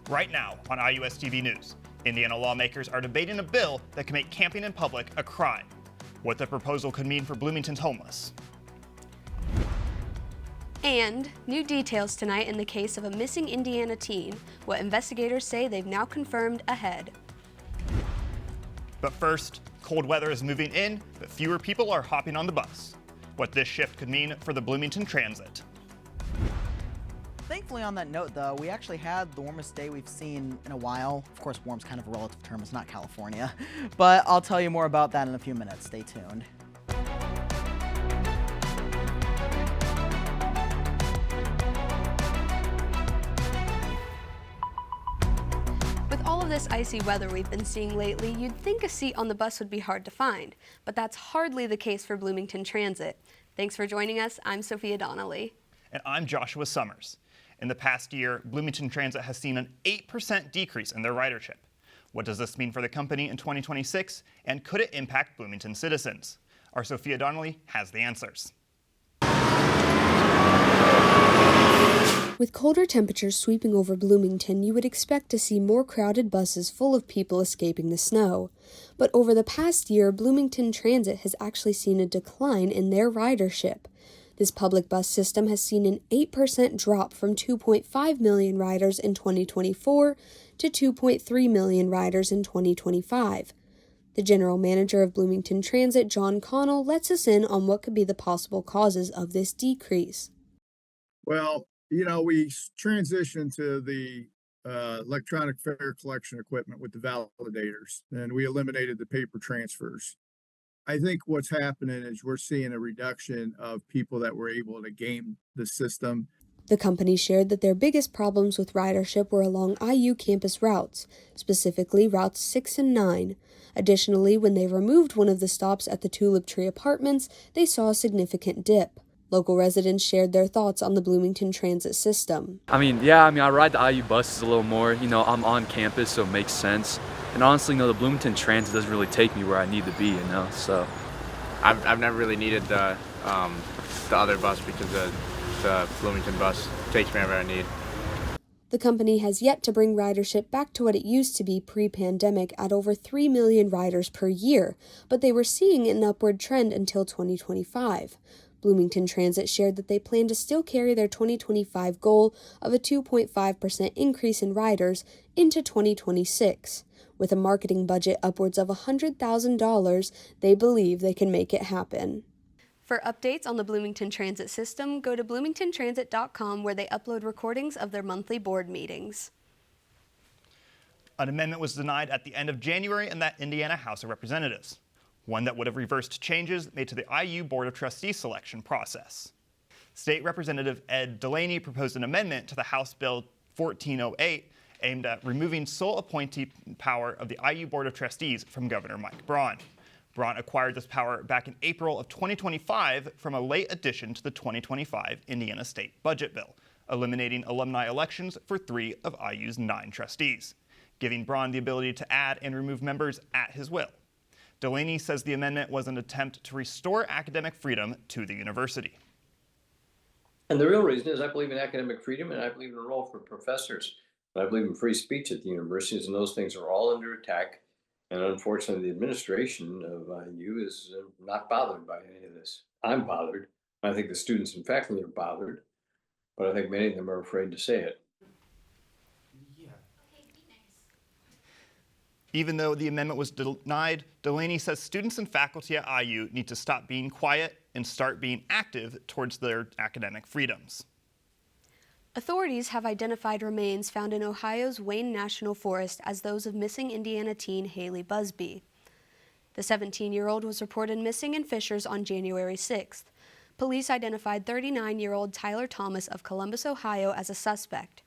Right now on IUSTV News, Indiana lawmakers are debating a bill that can make camping in public a crime. What the proposal could mean for Bloomington's homeless. And new details tonight in the case of a missing Indiana teen, what investigators say they've now confirmed ahead. But first, cold weather is moving in, but fewer people are hopping on the bus. What this shift could mean for the Bloomington Transit. Thankfully, on that note, though, we actually had the warmest day we've seen in a while. Of course, warm's kind of a relative term. It's not California. But I'll tell you more about that in a few minutes. Stay tuned. With all of this icy weather we've been seeing lately, you'd think a seat on the bus would be hard to find. But that's hardly the case for Bloomington Transit. Thanks for joining us. I'm Sophia Donnelly. And I'm Joshua Summers. In the past year, Bloomington Transit has seen an 8% decrease in their ridership. What does this mean for the company in 2026, and could it impact Bloomington citizens? Our Sophia Donnelly has the answers. With colder temperatures sweeping over Bloomington, you would expect to see more crowded buses full of people escaping the snow. But over the past year, Bloomington Transit has actually seen a decline in their ridership. This public bus system has seen an 8% drop from 2.5 million riders in 2024 to 2.3 million riders in 2025. The general manager of Bloomington Transit, John Connell, lets us in on what could be the possible causes of this decrease. Well, we transitioned to the electronic fare collection equipment with the validators, and we eliminated the paper transfers. I think what's happening is we're seeing a reduction of people that were able to game the system. The company shared that their biggest problems with ridership were along IU campus routes, specifically routes 6 and 9. Additionally, when they removed one of the stops at the Tulip Tree Apartments, they saw a significant dip. Local residents shared their thoughts on the Bloomington Transit system. I ride the IU buses a little more. I'm on campus, so it makes sense. And honestly, the Bloomington Transit doesn't really take me where I need to be, so. I've never really needed the other bus because the Bloomington bus takes me wherever I need. The company has yet to bring ridership back to what it used to be pre-pandemic at over 3 million riders per year, but they were seeing an upward trend until 2025. Bloomington Transit shared that they plan to still carry their 2025 goal of a 2.5% increase in riders into 2026. With a marketing budget upwards of $100,000, they believe they can make it happen. For updates on the Bloomington Transit system, go to bloomingtontransit.com where they upload recordings of their monthly board meetings. An amendment was denied at the end of January in that Indiana House of Representatives, one that would have reversed changes made to the IU Board of Trustees selection process. State Representative Ed Delaney proposed an amendment to the House Bill 1408 aimed at removing sole appointee power of the IU Board of Trustees from Governor Mike Braun. Braun acquired this power back in April of 2025 from a late addition to the 2025 Indiana State Budget Bill, eliminating alumni elections for 3 of IU's 9 trustees, giving Braun the ability to add and remove members at his will. Delaney says the amendment was an attempt to restore academic freedom to the university. And the real reason is I believe in academic freedom, and I believe in a role for professors. I believe in free speech at the universities, and those things are all under attack. And unfortunately, the administration of IU is not bothered by any of this. I'm bothered. I think the students and faculty are bothered, but I think many of them are afraid to say it. Even though the amendment was denied, Delaney says students and faculty at IU need to stop being quiet and start being active towards their academic freedoms. Authorities have identified remains found in Ohio's Wayne National Forest as those of missing Indiana teen Haley Busby. The 17-year-old was reported missing in Fishers on January 6th. Police identified 39-year-old Tyler Thomas of Columbus, Ohio as a suspect.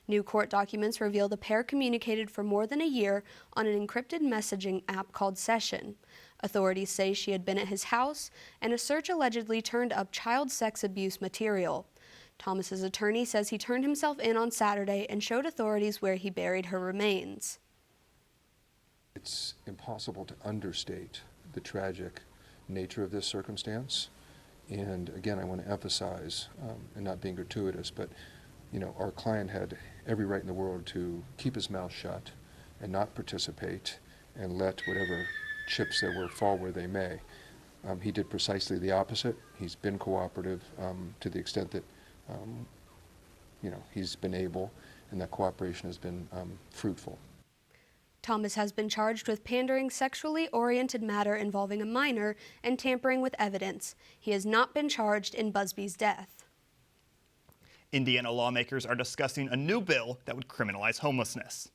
New court documents reveal the pair communicated for more than a year on an encrypted messaging app called Session. Authorities say she had been at his house, and a search allegedly turned up child sex abuse material. Thomas's attorney says he turned himself in on Saturday and showed authorities where he buried her remains. It's impossible to understate the tragic nature of this circumstance. And again, I want to emphasize, and not being gratuitous, but our client had every right in the world to keep his mouth shut and not participate and let whatever chips that were fall where they may. He did precisely the opposite. He's been cooperative to the extent that he's been able, and that cooperation has been fruitful. Thomas has been charged with pandering sexually oriented matter involving a minor and tampering with evidence. He has not been charged in Busby's death. Indiana lawmakers are discussing a new bill that would criminalize homelessness.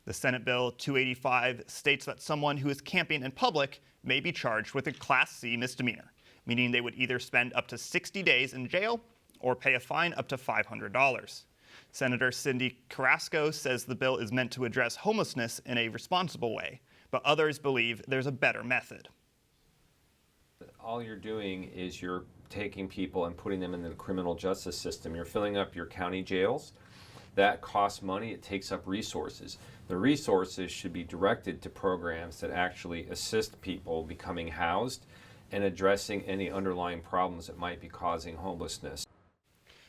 The Senate Bill 285 states that someone who is camping in public may be charged with a Class C misdemeanor, meaning they would either spend up to 60 days in jail or pay a fine up to $500. Senator Cindy Carrasco says the bill is meant to address homelessness in a responsible way, but others believe there's a better method. All you're doing is you're taking people and putting them in the criminal justice system. You're filling up your county jails. That costs money. It takes up resources. The resources should be directed to programs that actually assist people becoming housed and addressing any underlying problems that might be causing homelessness.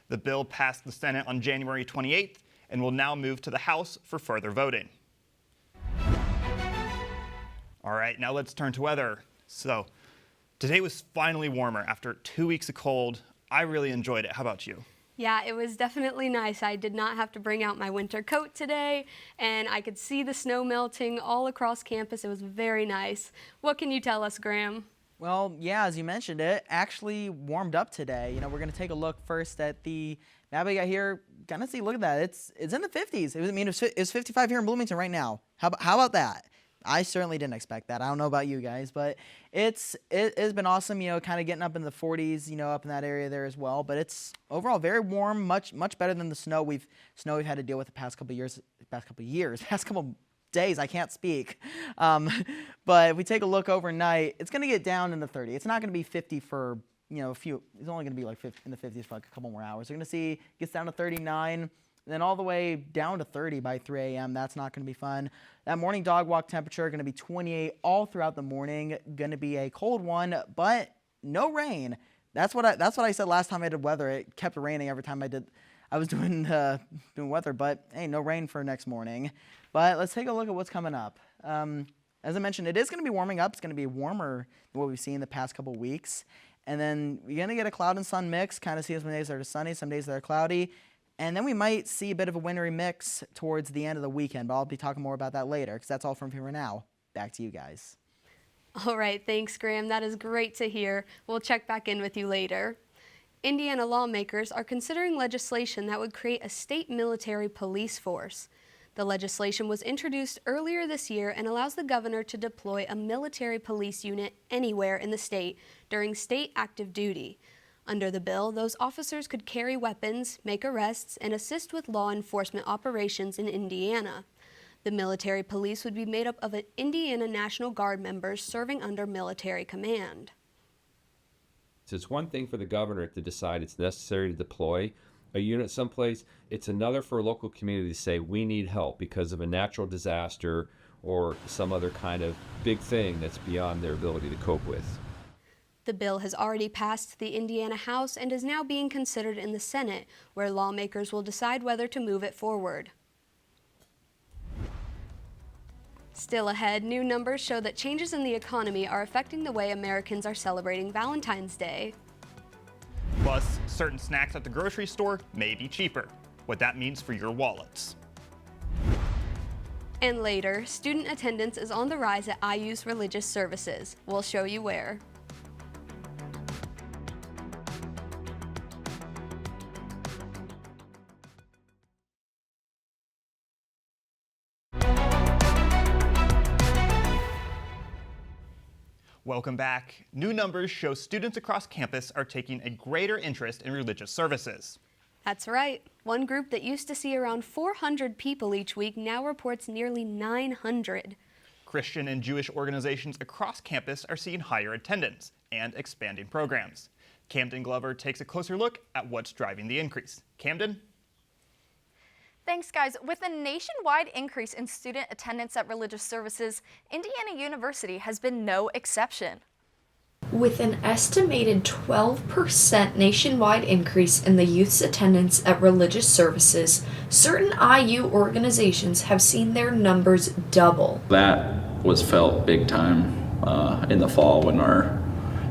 The bill passed the Senate on January 28th and will now move to the House for further voting. All right, now let's turn to weather. So, today was finally warmer after 2 weeks of cold. I really enjoyed it. How about you? Yeah, it was definitely nice. I did not have to bring out my winter coat today, and I could see the snow melting all across campus. It was very nice. What can you tell us, Graham? Well, yeah, as you mentioned, it actually warmed up today. We're going to take a look first at the map we got here. Gonna see, look at that. It's in the 50s. It's 55 here in Bloomington right now. How about that? I certainly didn't expect that. I don't know about you guys, but it has been awesome, kind of getting up in the 40s, up in that area there as well. But it's overall very warm, much better than the snow we've had to deal with the past couple days. I can't speak. But if we take a look overnight, it's going to get down in the 30s. It's not going to be 50 for, a few. It's only going to be like 50, in the 50s for like a couple more hours. We're going to see it gets down to 39, and then all the way down to 30 by 3 a.m. That's not going to be fun. That morning dog walk temperature going to be 28 all throughout the morning. Going to be a cold one, but no rain. That's what I said last time I did weather. It kept raining every time I was doing weather, but hey, no rain for next morning. But let's take a look at what's coming up. As I mentioned, it is going to be warming up. It's going to be warmer than what we've seen the past couple weeks. And then we're going to get a cloud and sun mix, kind of see some days that are sunny, some days that are cloudy. And then we might see a bit of a wintry mix towards the end of the weekend, but I'll be talking more about that later because that's all from here now. Back to you guys. All right, thanks, Graham. That is great to hear. We'll check back in with you later. Indiana lawmakers are considering legislation that would create a state military police force. The legislation was introduced earlier this year and allows the governor to deploy a military police unit anywhere in the state during state active duty. Under the bill, those officers could carry weapons, make arrests, and assist with law enforcement operations in Indiana. The military police would be made up of Indiana National Guard members serving under military command. So it's one thing for the governor to decide it's necessary to deploy a unit someplace. It's another for a local community to say we need help because of a natural disaster or some other kind of big thing that's beyond their ability to cope with. The bill has already passed the Indiana House and is now being considered in the Senate, where lawmakers will decide whether to move it forward. Still ahead, new numbers show that changes in the economy are affecting the way Americans are celebrating Valentine's Day. Plus, certain snacks at the grocery store may be cheaper. What that means for your wallets. And later, student attendance is on the rise at IU's religious services. We'll show you where. Welcome back. New numbers show students across campus are taking a greater interest in religious services. That's right. One group that used to see around 400 people each week now reports nearly 900. Christian and Jewish organizations across campus are seeing higher attendance and expanding programs. Camden Glover takes a closer look at what's driving the increase. Camden? Thanks, guys. With a nationwide increase in student attendance at religious services, Indiana University has been no exception. With an estimated 12% nationwide increase in the youth's attendance at religious services, certain IU organizations have seen their numbers double. That was felt big time in the fall when our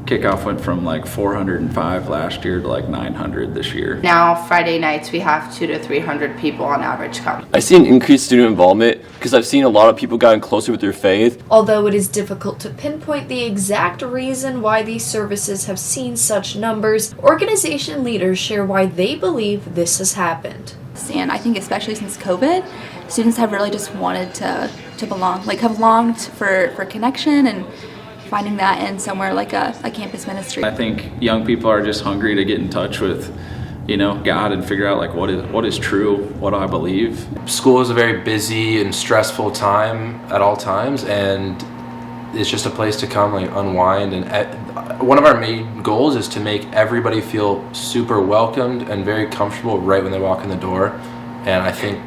kickoff went from like 405 last year to like 900 this year. Now Friday nights we have 200 to 300 people on average come. I see an increased student involvement because I've seen a lot of people gotten closer with their faith. Although it is difficult to pinpoint the exact reason why these services have seen such numbers, organization leaders share why they believe this has happened. And I think especially since COVID, students have really just wanted to belong, like have longed for connection and finding that in somewhere like a campus ministry. I think young people are just hungry to get in touch with, God and figure out like what is true, what I believe. School is a very busy and stressful time at all times, and it's just a place to come like unwind. And one of our main goals is to make everybody feel super welcomed and very comfortable right when they walk in the door. And I think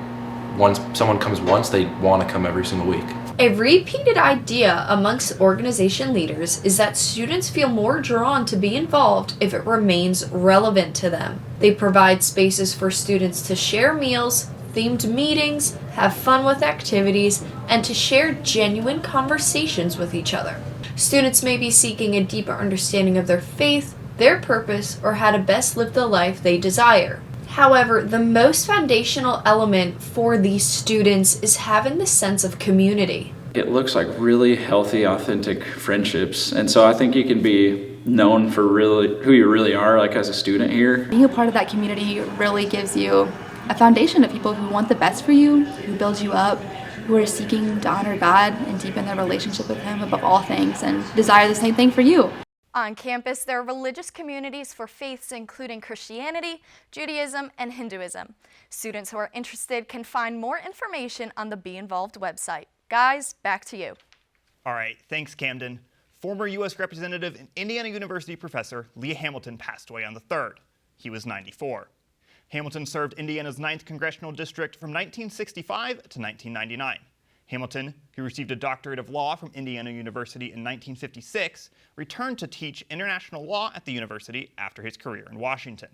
once someone comes once, they want to come every single week. A repeated idea amongst organization leaders is that students feel more drawn to be involved if it remains relevant to them. They provide spaces for students to share meals, themed meetings, have fun with activities, and to share genuine conversations with each other. Students may be seeking a deeper understanding of their faith, their purpose, or how to best live the life they desire. However, the most foundational element for these students is having the sense of community. It looks like really healthy, authentic friendships. And so I think you can be known for really who you really are, like as a student here. Being a part of that community really gives you a foundation of people who want the best for you, who build you up, who are seeking to honor God and deepen their relationship with Him above all things and desire the same thing for you. On campus, there are religious communities for faiths including Christianity, Judaism, and Hinduism. Students who are interested can find more information on the Be Involved website. Guys, back to you. All right, thanks, Camden. Former U.S. Representative and Indiana University professor Lee Hamilton passed away on the 3rd. He was 94. Hamilton served Indiana's 9th Congressional District from 1965 to 1999. Hamilton, who received a doctorate of law from Indiana University in 1956, returned to teach international law at the university after his career in Washington.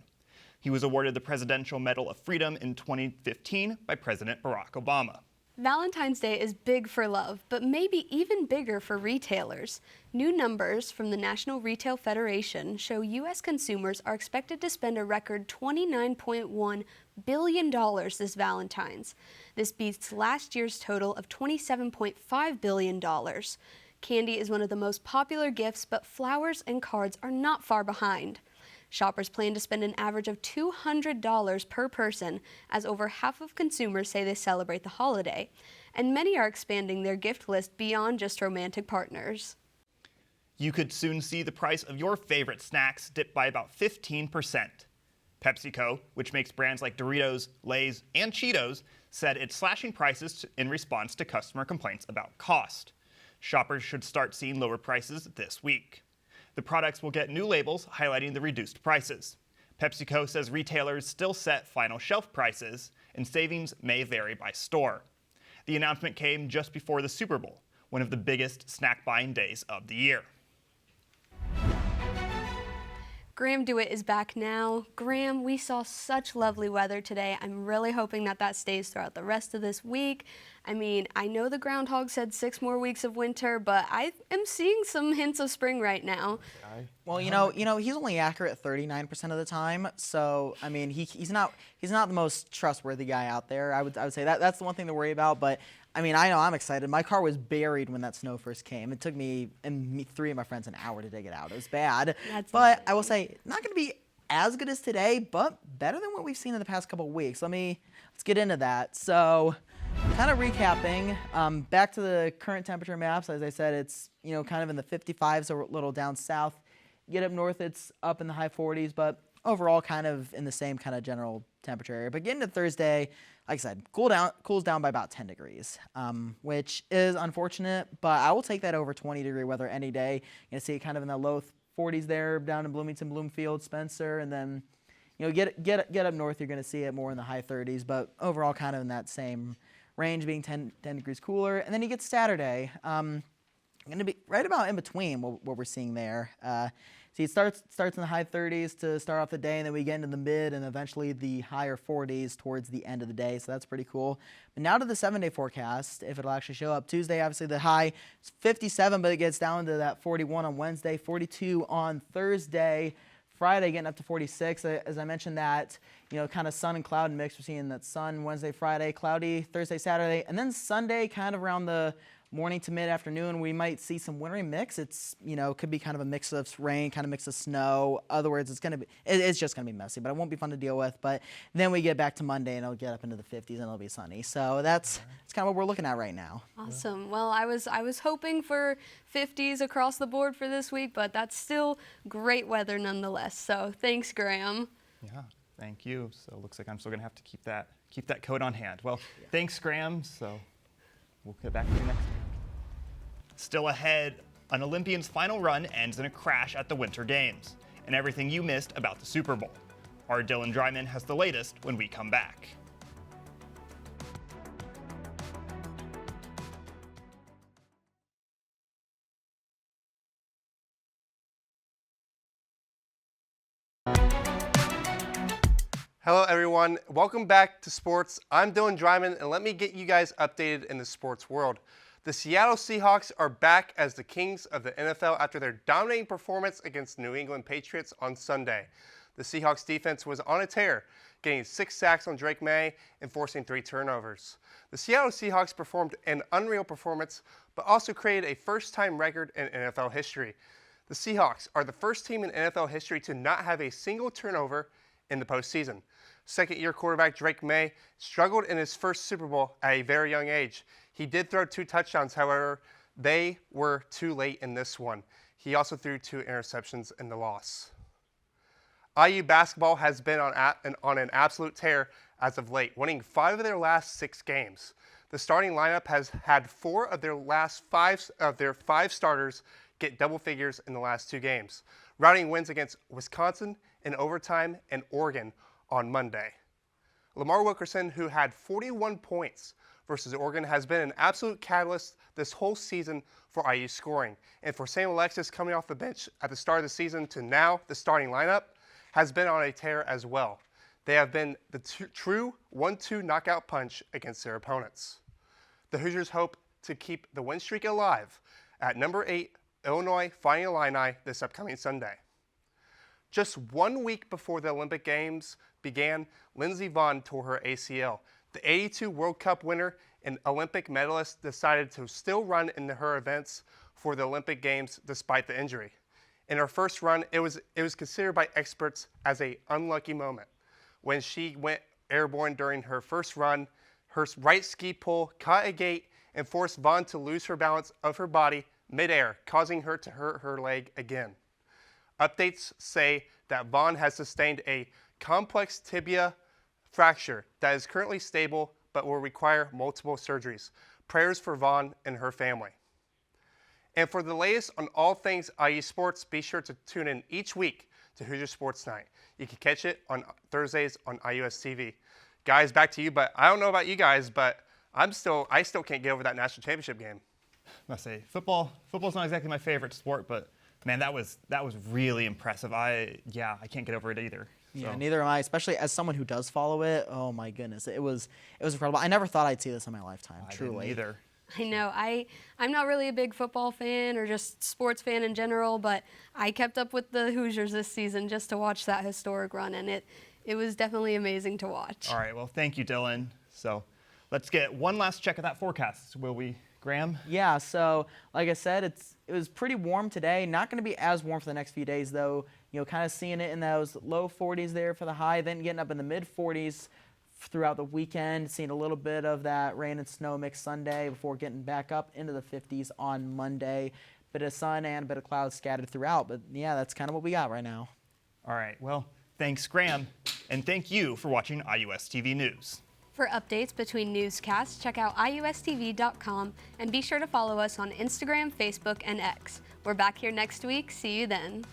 He was awarded the Presidential Medal of Freedom in 2015 by President Barack Obama. Valentine's Day is big for love, but maybe even bigger for retailers. New numbers from the National Retail Federation show U.S. consumers are expected to spend a record $29.1 billion this Valentine's. This beats last year's total of $27.5 billion. Candy is one of the most popular gifts, but flowers and cards are not far behind. Shoppers plan to spend an average of $200 per person, as over half of consumers say they celebrate the holiday, and many are expanding their gift list beyond just romantic partners. You could soon see the price of your favorite snacks dip by about 15%. PepsiCo, which makes brands like Doritos, Lay's, and Cheetos, said it's slashing prices in response to customer complaints about cost. Shoppers should start seeing lower prices this week. The products will get new labels highlighting the reduced prices. PepsiCo says retailers still set final shelf prices, and savings may vary by store. The announcement came just before the Super Bowl, one of the biggest snack buying days of the year. Graham Dewitt is back now. Graham, we saw such lovely weather today. I'm really hoping that stays throughout the rest of this week. I mean, I know the groundhog said 6 more weeks of winter, but I am seeing some hints of spring right now. Well, you know, he's only accurate 39% of the time. So, I mean, he's not the most trustworthy guy out there. I would say that's the one thing to worry about. But I mean, I know I'm excited. My car was buried when that snow first came. It took me and 3 of my friends an hour to dig it out. It was bad. But I will say, not going to be as good as today, but better than what we've seen in the past couple of weeks. Let's get into that. So, kind of recapping, back to the current temperature maps. As I said, it's kind of in the 55s, a little down south. Get up north, it's up in the high 40s, but overall kind of in the same kind of general temperature area. But getting to Thursday, like I said, cools down by about 10 degrees, which is unfortunate, but I will take that over 20-degree weather any day. You're going to see it kind of in the low 40s there down in Bloomington, Bloomfield, Spencer, and then get up north, you're going to see it more in the high 30s, but overall kind of in that same range, being 10 degrees cooler. And then you get Saturday. Going to be right about in between what we're seeing there. See, it starts in the high 30s to start off the day, and then we get into the mid and eventually the higher 40s towards the end of the day, so that's pretty cool. But now to the 7-day forecast, if it'll actually show up. Tuesday, obviously the high is 57, but it gets down to that 41 on Wednesday, 42 on Thursday. Friday getting up to 46. As I mentioned, that, kind of sun and cloud mix. We're seeing that sun Wednesday, Friday, cloudy Thursday, Saturday, and then Sunday kind of around the morning to mid-afternoon, we might see some wintry mix. It's, could be kind of a mix of rain, kind of mix of snow. Other words, it's just going to be messy, but it won't be fun to deal with. But then we get back to Monday and it'll get up into the 50s and it'll be sunny. So that's kind of what we're looking at right now. Awesome. Well, I was hoping for 50s across the board for this week, but that's still great weather nonetheless. So thanks, Graham. Yeah, thank you. So it looks like I'm still going to have to keep that coat on hand. Well, thanks, Graham. So we'll get back to you next week. Still ahead, an Olympian's final run ends in a crash at the Winter Games, and everything you missed about the Super Bowl. Our Dylan Dryman has the latest when we come back. Hello everyone, welcome back to sports. I'm Dylan Dryman, and let me get you guys updated in the sports world. The Seattle Seahawks are back as the kings of the NFL after their dominating performance against New England Patriots on Sunday. The Seahawks defense was on a tear, getting 6 sacks on Drake May and forcing 3 turnovers. The Seattle Seahawks performed an unreal performance, but also created a first-time record in NFL history. The Seahawks are the first team in NFL history to not have a single turnover in the postseason. Second-year quarterback Drake May struggled in his first Super Bowl at a very young age. He did throw 2 touchdowns, however, they were too late in this one. He also threw 2 interceptions in the loss. IU basketball has been on an absolute tear as of late, winning 5 of their last 6 games. The starting lineup has had 4 of their last 5 starters get double figures in the last 2 games, routing wins against Wisconsin in overtime and Oregon on Monday. Lamar Wilkerson, who had 41 points versus Oregon, has been an absolute catalyst this whole season for IU scoring. And for Sam Alexis, coming off the bench at the start of the season to now the starting lineup, has been on a tear as well. They have been the true 1-2 knockout punch against their opponents. The Hoosiers hope to keep the win streak alive at number 8 Illinois Fighting Illini this upcoming Sunday. Just 1 week before the Olympic Games began, Lindsey Vonn tore her ACL. The 82 World Cup winner and Olympic medalist decided to still run in her events for the Olympic Games despite the injury. In her first run, it was considered by experts as an unlucky moment. When she went airborne during her first run, her right ski pole caught a gate and forced Vonn to lose her balance of her body midair, causing her to hurt her leg again. Updates say that Vonn has sustained a complex tibia fracture that is currently stable but will require multiple surgeries. Prayers for Vonn and her family. And for the latest on all things IU sports, be sure to tune in each week to Hoosier Sports Night. You can catch it on Thursdays on IUSTV. Guys, back to you, but I don't know about you guys, but I still can't get over that national championship game. I must say, football's not exactly my favorite sport, but man, that was really impressive. I can't get over it either. Yeah, neither am I, especially as someone who does follow it. Oh my goodness, it was incredible. I never thought I'd see this in my lifetime, truly. I didn't either. I know. I'm not really a big football fan or just sports fan in general, but I kept up with the Hoosiers this season just to watch that historic run, and it was definitely amazing to watch. All right, well, thank you, Dylan. So let's get one last check of that forecast, will we, Graham? Yeah, so like I said, it was pretty warm today. Not going to be as warm for the next few days, though. Kind of seeing it in those low 40s there for the high, then getting up in the mid 40s throughout the weekend, seeing a little bit of that rain and snow mix Sunday before getting back up into the 50s on Monday. Bit of sun and a bit of clouds scattered throughout, but yeah, that's kind of what we got right now. All right, well, thanks, Graham, and thank you for watching IUSTV News. For updates between newscasts, check out IUSTV.com and be sure to follow us on Instagram, Facebook, and X. We're back here next week. See you then.